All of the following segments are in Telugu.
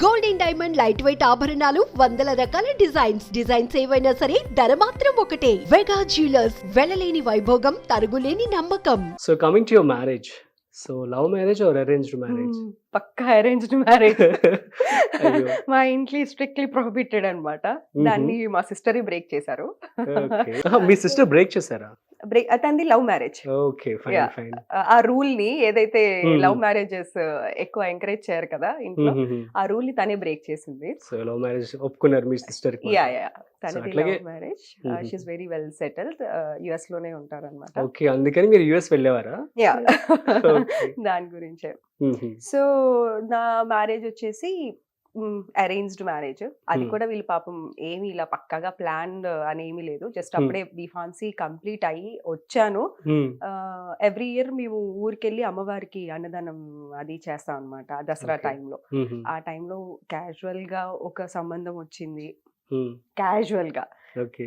గోల్డెన్ డైమండ్ లైట్ వెయిట్ ఆభరణాలు వందల రకాల డిజైన్స్ ఏవైనా సరే ధర మాత్రం ఒకటే. వెగా జ్యువెలర్స్, వెళ్ళలేని వైభోగం, తరుగులేని నమ్మకం. So coming to your marriage, so love marriage or arranged marriage? పక్కా అరేంజ్డ్ మ్యారేజ్. అయ్యో. మా ఇంట్లో స్ట్రిక్ట్లీ ప్రొహిబిటెడ్ అన్నమాట. దాన్ని మా సిస్టర్ బ్రేక్ చేశారు. Okay. మీ సిస్టర్ బ్రేక్ చేశారా? బ్రేక్ అతంది love marriage. Okay, fine Yeah. Fine. ఆ రూల్ ని ఏదైతే Mhm. లవ్ మ్యారేజెస్ ఎక్కువ ఎంకరేజ్ చేయరు కదా ఇంట్లో, ఆ రూల్ ని తనే బ్రేక్ చేసింది. సో లవ్ మ్యారేజ్ ఒప్పుకున్నారు మీ సిస్టర్? యా యా తనది అట్లాగే- love marriage. Mhm. She is very well settled. US లోనే ఉంటారన్నమాట. ఓకే, అందుకని మీరు యుఎస్ వెళ్ళేవారా? Yeah Okay. దాని గురించే. Mhm. సో నా మ్యారేజ్ వచ్చేసి అరేంజ్డ్ మ్యారేజ్. అది Hmm. కూడా వీళ్ళు పాపం ఏమి ఇలా పక్కగా ప్లాన్ అని ఏమీ లేదు. Just Hmm. అప్పుడే బీఫాన్సీ కంప్లీట్ అయ్యి వచ్చాను. Hmm. ఎవ్రీ ఇయర్ మేము ఊరికెళ్ళి అమ్మవారికి అన్నదానం అది చేస్తాం అనమాట దసరా Okay. టైంలో. Mhm. ఆ టైంలో క్యాజువల్ గా ఒక సంబంధం వచ్చింది. Hmm. క్యాజువల్ గా ఓకే.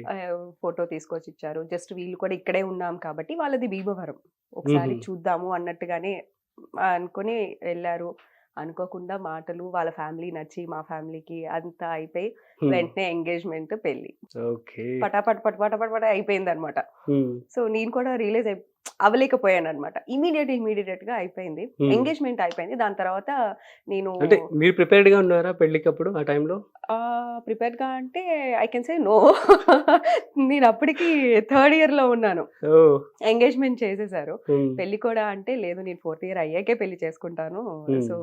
ఫోటో తీసుకొచ్చి ఇచ్చారు. జస్ట్ వీళ్ళు కూడా ఇక్కడే ఉన్నాం కాబట్టి వాళ్ళది భీమవరం, ఒకసారి Mhm. చూద్దాము అన్నట్టుగానే అనుకొని వెళ్ళారు. అనుకోకుండా మాటలు వాళ్ళ ఫ్యామిలీ నచ్చి మా ఫ్యామిలీకి అంతా అయిపోయి Hmm. వెంటనే ఎంగేజ్మెంట్ పెళ్లి ఓకే. పటాపట్ పటాపట్ అయిపోయింది అనమాట. Hmm. సో నేను కూడా రియలైజ్ అవ్వలేకపోయాను అనమాట. ఇమీడియట్ గా అయిపోయింది. Hmm. ఎంగేజ్మెంట్ అయిపోయింది. దాని తర్వాత నేను అంటే మీరు ప్రిపేర్డ్ గా ఉన్నారా పెళ్లికి అప్పుడు ఆ టైంలో? ప్రిపేర్డ్ గా అంటే ఐ కెన్ సే నో. నేను అప్పటికి థర్డ్ ఇయర్ లో ఉన్నాను. ఓ. ఎంగేజ్మెంట్ చేసేసారు. Hmm. పెళ్లి కూడా అంటే లేదు, నేను ఫోర్త్ ఇయర్ అయ్యాకే పెళ్లి చేసుకుంటాను. Hmm. సో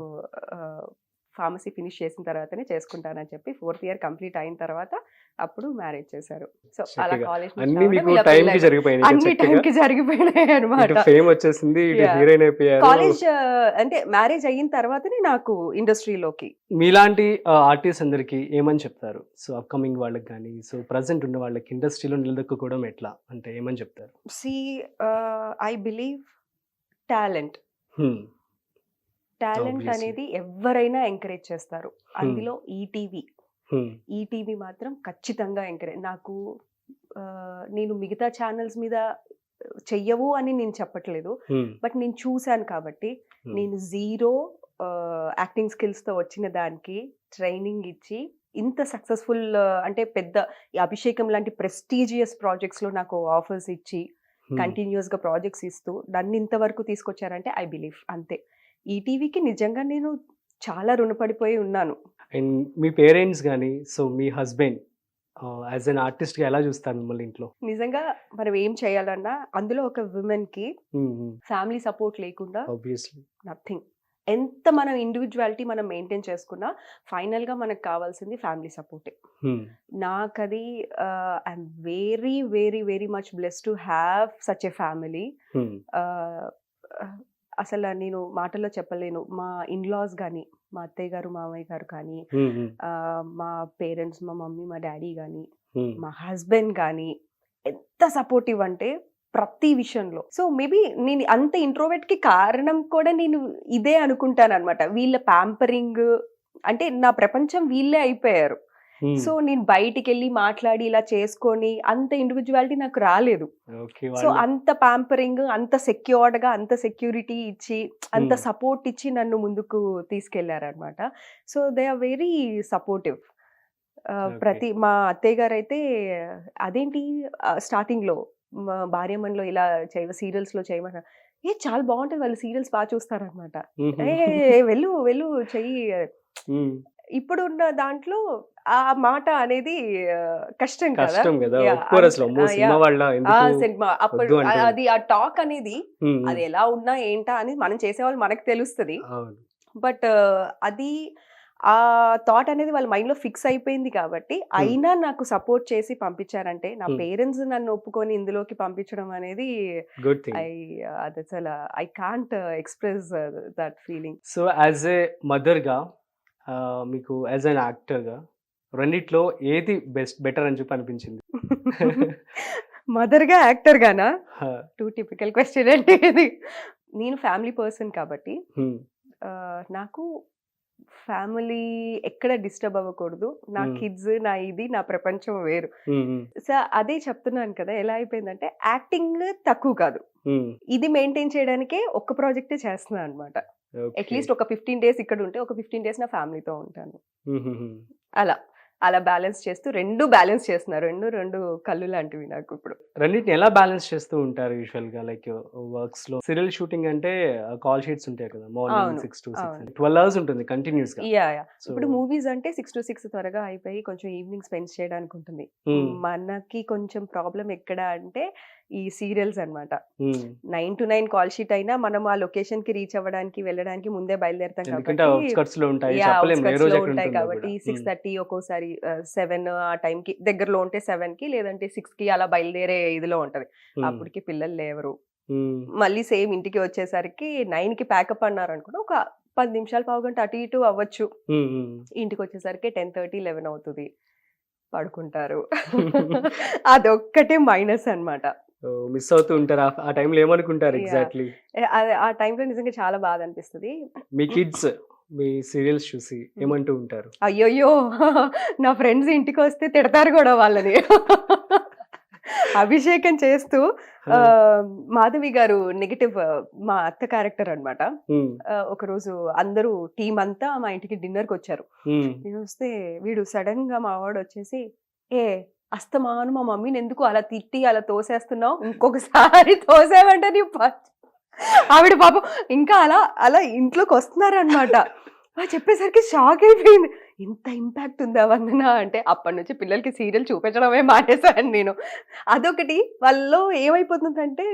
ఫార్మసీ ఫినిష్ చేసిన తర్వాతనే చేసుకుంటానని చెప్పి ఫోర్త్ ఇయర్ కంప్లీట్ అయిన తర్వాత అప్పుడు మ్యారేజ్ చేశారు. సో అలా చక్కగా. కాలేజ్ అన్ని మీకు టైం కి జరిగిపోయినాయి అన్ని టైం కి జరిగిపోయినాయి అనమాట. ఫేమ్ వచ్చేసింది, ఇటు Yeah. హీరోయిన్ అయిపోయారు. కాలేజ్ అంటే మ్యారేజ్ అయిన తర్వాతనే నాకు ఇండస్ట్రీలోకి. మీలాంటి ఆర్టిస్ట్ అందరికి ఏమని చెప్తారు? సో అప్కమింగ్ వాళ్ళకి కానీ, సో ప్రజెంట్ ఉన్న వాళ్ళకి ఇండస్ట్రీలో నిలదొక్కుకోవడం ఎట్లా అంటే ఏమని చెప్తారు? See I believe talent Hmm. Talent Obviously. అనేది ఎవరైనా ఎంకరేజ్ చేస్తారు. అందులో ఈటీవీ Hmm. ఈటీవీ మాత్రం ఖచ్చితంగా ఎంకరేజ్. నాకు నేను మిగతా ఛానల్స్ మీద చెయ్యవు అని నేను చెప్పట్లేదు, Hmm. బట్ నేను చూశాను కాబట్టి. Hmm. నేను జీరో యాక్టింగ్ స్కిల్స్తో వచ్చిన దానికి ట్రైనింగ్ ఇచ్చి ఇంత సక్సెస్ఫుల్ అంటే పెద్ద ఈ అభిషేకం లాంటి ప్రెస్టీజియస్ ప్రాజెక్ట్స్లో నాకు ఆఫర్స్ ఇచ్చి Hmm. కంటిన్యూస్గా ప్రాజెక్ట్స్ ఇస్తూ నన్ను ఇంతవరకు తీసుకొచ్చారంటే ఐ బిలీవ్ అంతే. ఈటీవీకి నిజంగా నేను చాలా రుణపడిపోయి ఉన్నాను. అండ్ మీ పేరెంట్స్ కానీ, so me husband as an artist గా ఎలా చూస్తారు మిమ్మల్ని ఇంట్లో? నిజంగా మనం ఏం చేయాలన్నా అందులో ఒక విమెన్కి ఫ్యామిలీ సపోర్ట్ లేకుండా ఆబ్వియస్లీ. నథింగ్. ఎంత మనం ఇండివిజువాలిటీ మనం మెయింటైన్ చేసుకున్నా ఫైనల్గా మనకు కావాల్సింది ఫ్యామిలీ సపోర్టే. నాకు అది I'm very very very much bless to have such a family. అసలు నేను మాటల్లో చెప్పలేను. మా ఇన్లాస్ కానీ, మా అత్తయ్య గారు మామయ్య గారు కానీ, మా పేరెంట్స్, మా మమ్మీ మా డాడీ కానీ, మా హస్బెండ్ కానీ ఎంత సపోర్టివ్ అంటే ప్రతి విషయంలో. సో మేబీ నేను అంత ఇంట్రోవర్ట్కి కారణం కూడా నేను ఇదే అనుకుంటాను అనమాట. వీళ్ళ ప్యాంపరింగ్ అంటే నా ప్రపంచం వీళ్ళే అయిపోయారు. సో నేను బయటికి వెళ్ళి మాట్లాడి ఇలా చేసుకొని అంత ఇండివిజువాలిటీ నాకు రాలేదు. సో అంత ప్యాంపరింగ్, అంత సెక్యూర్డ్గా, అంత సెక్యూరిటీ ఇచ్చి, అంత సపోర్ట్ ఇచ్చి నన్ను ముందుకు తీసుకెళ్లారనమాట. So they are very supportive. ప్రతి మా అత్తయ్య గారు అయితే అదేంటి స్టార్టింగ్లో మా భార్యమన్లో ఇలా సీరియల్స్లో చేయమన్నా, చాలా బాగుంటుంది, వాళ్ళు సీరియల్స్ బాగా చూస్తారనమాట. వెళ్ళు వెళ్ళు చెయ్యి. ఇప్పుడున్న దాంట్లో ఆ మాట అనేది కష్టం కదా. కష్టం కదా. Yeah. ఒప్పుకోరు అసలు. అమ్మో, సినిమా వాళ్ళ ఎందుకు సినిమా అప్పుడు వద్దు అంటారు. అది ఆ టాక్ అనేది అది ఎలా ఉన్నా ఏంటా అని మనం చేసేవాళ్ళు మనకు తెలుస్తుంది. అవును. బట్ అది ఆ థాట్ అనేది వాళ్ళ మైండ్ లో ఫిక్స్ అయిపోయింది కాబట్టి అయినా నాకు సపోర్ట్ చేసి పంపించారంటే, నా పేరెంట్స్ నన్ను ఒప్పుకొని ఇందులోకి పంపించడం అనేది గుడ్ థింగ్. అది అసలు I can't express that feeling. So as a mother గా, మీకు యాజ్ అన్ యాక్టర్ గా రెండిట్లో ఏది బెటర్ అని చెప్పి అనిపించింది? మదర్ గా యాక్టర్ గానా? టూ టిపికల్ క్వశ్చన్ అంటే ఇది. నేను ఫ్యామిలీ పర్సన్ కాబట్టి నాకు ఫ్యామిలీ ఎక్కడ డిస్టర్బ్ అవ్వకూడదు. నా కిడ్స్, నా ఇది, నా ప్రపంచం వేరు. సో అదే చెప్తున్నాను కదా, ఎలా అయిపోయిందంటే యాక్టింగ్ తక్కువ కాదు, ఇది మెయింటైన్ చేయడానికే ఒక్క ప్రాజెక్టే చేస్తున్నాను అనమాట. అట్లీస్ట్ ఒక 15 డేస్ ఇక్కడ ఉంటే ఒక 15 డేస్ నా ఫ్యామిలీతో ఉంటాను. అలా అలా బ్యాలెన్స్ చేస్తూ రెండు బ్యాలెన్స్ చేస్తున్నారు. రెండు కళ్ళు లాంటివి నాకు ఇప్పుడు. రెండింటిని ఎలా బ్యాలెన్స్ చేస్తూ ఉంటారు యూజువల్ గా? లైక్ వర్క్స్ లో సీరియల్ షూటింగ్ అంటే కాల్ షీట్స్ ఉంటాయి కదా, మార్నింగ్ అవును, 6 to 6 అవును. 12 hours ఉంటుంది కంటిన్యూస్ గా. యా So, ఇప్పుడు మూవీస్ అంటే 6 to 6 త్వరగా అయిపోయి కొంచెం ఈవినింగ్ స్పెండ్ చేయడానికి ఉంటుంది. మనకి కొంచెం ప్రాబ్లం ఎక్కడ అంటే ఈ సీరియల్స్ అన్నమాట. 9 to 9 కాల్ షీట్ అయినా మనం ఆ లొకేషన్ కి రీచ్ అవ్వడానికి వెళ్ళడానికి ముందే బయలుదేరుతాం ఎందుకంటే కాబట్టి అవుట్స్కట్స్ లో ఉంటాయి, యా చెప్పలేము ఏ అవుట్స్కట్స్ రోజు లో ఎక్కడ ఉంటాయి ఉంటుందో కాబట్టి కూడా. 6:30 ఒక్కోసారి 7 ఆ టైం కి దగ్గరలో ఉంటే 7 కి లేదంటే 6 కి అలా బయలుదేరే ఇదిలో ఉంటది. అప్పటికి పిల్లలు లేవరు. మళ్ళీ సేమ్ ఇంటికి వచ్చేసరికి 9 కి ప్యాకప్ అన్నారు అనుకుంటే ఒక 10 నిమిషాలు పావుగంట అటు ఇటు అవ్వచ్చు. ఇంటికి వచ్చేసరికి 10:30 11 అవుతుంది. పడుకుంటారు. అదొక్కటే మైనస్ అన్నమాట. మిస్ అవుతూ ఉంటారు ఆ టైంలో, ఏమనుకుంటారు యా ఎగ్జాక్ట్లీ? ఆ టైంలో నిజంగా చాలా బాధ అనిపిస్తుంది. మీ కిడ్స్ మీ సీరియల్స్ చూసి ఏమంటూ ఉంటారు? అయ్యయ్యో! నా ఫ్రెండ్స్ ఇంటికి వస్తే తిడతారు కూడా వాళ్ళని. అభిషేకం చేస్తూ మాధవి గారు నెగెటివ్ మా అత్త క్యారెక్టర్ అన్నమాట. ఒకరోజు అందరూ టీం అంతా మా ఇంటికి డిన్నర్కి వచ్చారు. నేను వస్తే వీడు సడన్ గా మా వాడు వచ్చేసి, ఏ అస్తమాను మా మమ్మీని ఎందుకు అలా తిట్టి అలా తోసేస్తున్నావు, ఇంకొకసారి తోసావంటే నీ ఆవిడ పాపం ఇంకా అలా అలా ఇంట్లోకి వస్తున్నారనమాట. చెప్పేసరికి షాక్ అయిపోయింది. ఇంత ఇంపాక్ట్ ఉందా వందన అంటే, అప్పటి నుంచి పిల్లలకి సీరియల్ చూపించడమే మానేశాను నేను. అదొకటి వాళ్ళలో ఏమైపోతుందంటే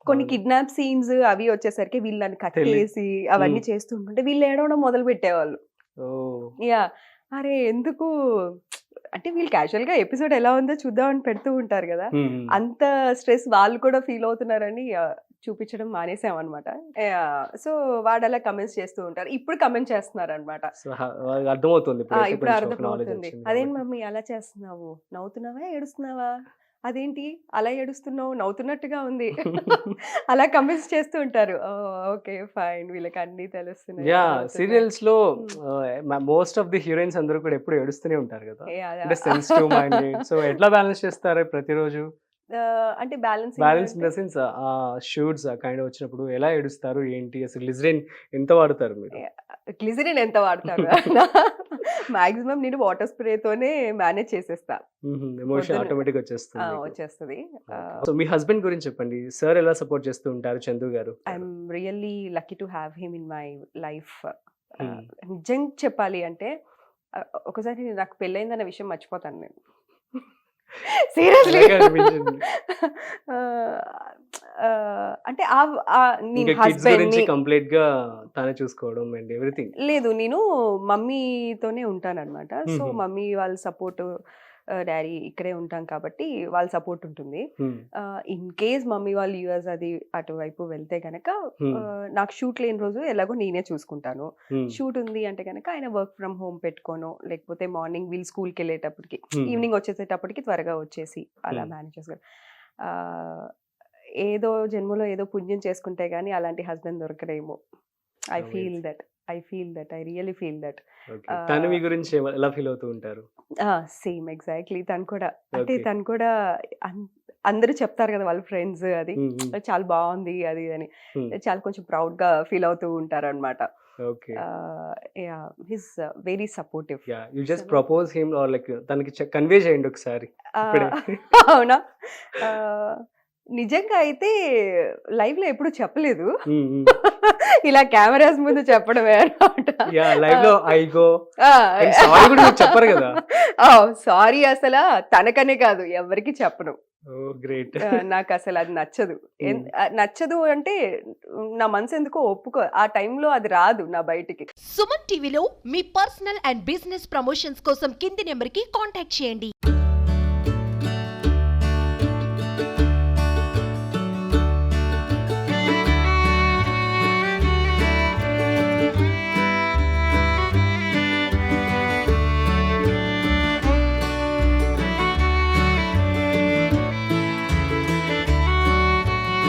కొన్ని కిడ్నాప్ సీన్స్ అవి వచ్చేసరికి వీళ్ళని కట్టేసి అవన్నీ చేస్తూ ఉంటుంటే వీళ్ళు ఏడవడం మొదలు పెట్టేవాళ్ళు. యా అరే ఎందుకు అంటే వీళ్ళు క్యాజువల్ గా ఎపిసోడ్ ఎలా ఉందో చూద్దామని పెడుతూ ఉంటారు కదా, అంత స్ట్రెస్ వాళ్ళు కూడా ఫీల్ అవుతున్నారని చూపించడం మానేసాం అనమాట. సో వాడు అలా కమెంట్స్ చేస్తూ ఉంటారు. ఇప్పుడు కమెంట్ చేస్తున్నారు అనమాట. అర్థమవుతుంది ఇప్పుడు అర్థమవుతుంది. అదేంటి మమ్మీ అలా చేస్తున్నావు, నవ్వుతున్నావా ఏడుస్తున్నావా, అదేంటి అలా ఏడుస్తున్నావు, నవ్వుతున్నట్టుగా ఉంది. అలా కమెంట్స్ చేస్తూ ఉంటారు. ఓకే ఫైన్, వీళ్ళకి అన్ని తెలుస్తున్నాయి. యా సీరియల్స్ లో మోస్ట్ ఆఫ్ ది హీరోయిన్స్ అందరూ కూడా ఎప్పుడు ఏడుస్తూనే ఉంటారు కదా, అంటే సెన్సిటివ్ మైండెడ్. సో ఎట్లా బ్యాలెన్స్ చేస్తారు ప్రతిరోజు? అంటే బ్యాలెన్స్ ఇన్ ద సెన్స్ ఆ షూట్స్ కైండ్ వచ్చినప్పుడు ఎలా ఏడుస్తారు ఏంటి, అసలు గ్లిజరిన్ ఎంత వాడతారు మీరు? గ్లిజరిన్ ఎంత వాడతారు? మాక్సిమం నేను వాటర్ స్ప్రేతోనే మేనేజ్ చేసేస్తా. ఎమోషన్ ఆటోమేటిక్ వచ్చేస్తుంది. సో మీ హస్బెండ్ గురించి చెప్పండి, సార్ ఎలా సపోర్ట్ చేస్తూ ఉంటారు చందు గారు? I'm really lucky to have him in my life. నిజంగా చెప్పాలి అంటే ఒకసారి నాకు పెళ్ళైందన్న విషయం మర్చిపోతాను నేను. సీరియస్లీ అంటే హస్బెండ్ కంప్లీట్ గా తానే చూసుకోవడం అండ్ ఎవ్రీథింగ్ లేదు, నేను మమ్మీతోనే ఉంటానన్నమాట. సో మమ్మీ వాళ్ళ సపోర్ట్, డాడీ ఇక్కడే ఉంటాం కాబట్టి వాళ్ళ సపోర్ట్ ఉంటుంది. ఇన్ కేస్ మమ్మీ వాళ్ళు యూఎస్ అది అటువైపు వెళ్తే గనక నాకు షూట్ లేని రోజు ఎలాగో నేనే చూసుకుంటాను. షూట్ ఉంది అంటే గనక ఆయన వర్క్ ఫ్రమ్ హోమ్ పెట్టుకోను, లేకపోతే మార్నింగ్ వీళ్ళు స్కూల్కి వెళ్ళేటప్పటికి ఈవినింగ్ వచ్చేసేటప్పటికి త్వరగా వచ్చేసి అలా మేనేజ్ చేసుకో. ఏదో జన్మలో ఏదో పుణ్యం చేసుకుంటే గానీ అలాంటి హస్బెండ్ దొరకరేమో. I feel that, I really feel that. తను మీ గురించి ఎలా ఫీల్ అవుతూ ఉంటారు? Same exactly. తను కూడా అంటే తను కూడా అందరూ చెప్తారు కదా వాళ్ళ ఫ్రెండ్స్, అది చాలా బాగుంది అది అని చాలా కొంచెం ప్రౌడ్ గా ఫీల్ అవుతూ ఉంటారు అనమాట. His very supportive. You just propose him or like తనకి కన్వే చేయండి ఒకసారి. అవునా? నిజంగా అయితే లైవ్ లో ఎప్పుడు చెప్పలేదు, ఇలా కెమెరాస్ ముందు చెప్పడమే అన్నమాట. సారీ అసలు తనకనే కాదు ఎవరికి చెప్పను. నాకు అసలు అది నచ్చదు అంటే నా మనసు ఎందుకో ఒప్పుకో, ఆ టైంలో అది రాదు నా బయటికి. సుమన్ టీవీలో మీ పర్సనల్ అండ్ బిజినెస్ ప్రమోషన్స్ కోసం కింది నెంబర్ కి కాంటాక్ట్ చేయండి.